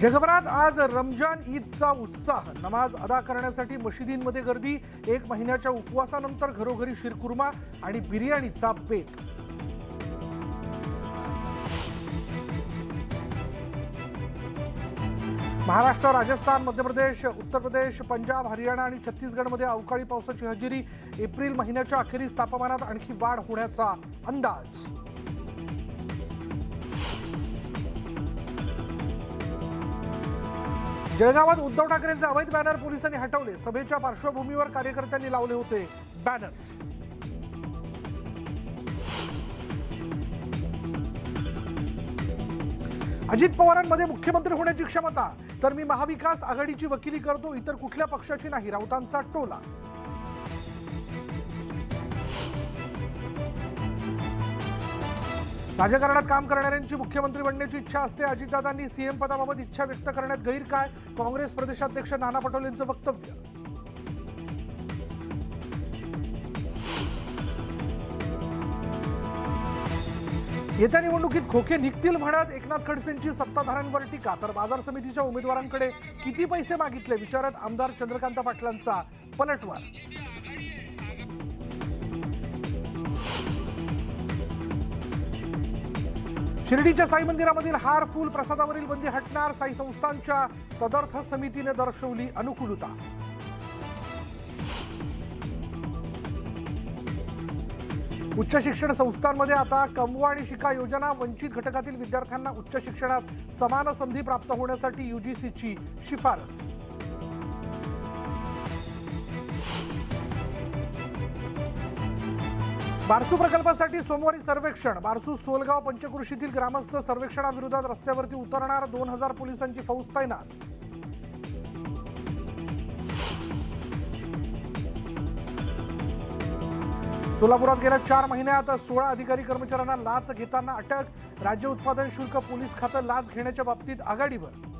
जगभरात आज रमजान ईदचा उत्साह। नमाज अदा करण्यासाठी मशिदींमध्ये गर्दी। 1 महिन्याच्या उपवासानंतर घरोघरी शिरकुर्मा आणि बिर्याणीचा बेत। महाराष्ट्र, राजस्थान, मध्य प्रदेश, उत्तर प्रदेश, पंजाब, हरियाणा आणि छत्तीसगडमध्ये अवकाळी पावसाची हजेरी। एप्रिल महिन्याच्या अखेरीस तापमानात आणखी वाढ होण्याचा अंदाज। जळगावात उद्धव ठाकरेंचे अवैध बॅनर पोलिसांनी हटवले। सभेच्या पार्श्वभूमीवर कार्यकर्त्यांनी लावले होते बॅनर्स। अजित पवारांमध्ये मुख्यमंत्री होण्याची क्षमता, तर मी महाविकास आघाडीची वकिली करतो, इतर कुठल्या पक्षाची नाही, राऊतांचा टोला। राजकारणात काम करणाऱ्यांची मुख्यमंत्री बनण्याची इच्छा असते। अजितदादांनी सीएम पदाबाबत इच्छा व्यक्त करण्यात गैर काय? काँग्रेस प्रदेशाध्यक्ष नाना पटोलेंचं वक्तव्य। येत्या निवडणुकीत खोके निघतील म्हणत एकनाथ खडसेंची सत्ताधाऱ्यांवर टीका, तर बाजार समितीच्या उमेदवारांकडे किती पैसे मागितले विचारत आमदार चंद्रकांत पाटलांचा पलटवार। शिर्डीच्या साई मंदिरामधील हार फूल प्रसादावरील बंदी हटणार। साई संस्थांच्या तदर्थ समितीने दर्शवली अनुकूलता। उच्च शिक्षण संस्थांमध्ये आता कमवा आणि शिका योजना। वंचित घटकातील विद्यार्थ्यांना उच्च शिक्षणात समान संधी प्राप्त होण्यासाठी यूजीसीची शिफारस। बारसू प्रकल्पासाठी सोमवारी सर्वेक्षण। बारसू सोलगाव पंचकृषीतील ग्रामस्थ सर्वेक्षणाविरोधात रस्त्यावरती उतरणार। 2000 पोलिसांची फौज तैनात। सोलापुरात गेल्या 4 महिन्यात 16 अधिकारी कर्मचाऱ्यांना लाच घेताना अटक। राज्य उत्पादन शुल्क पोलीस खातं लाच घेण्याच्या बाबतीत आघाडीवर।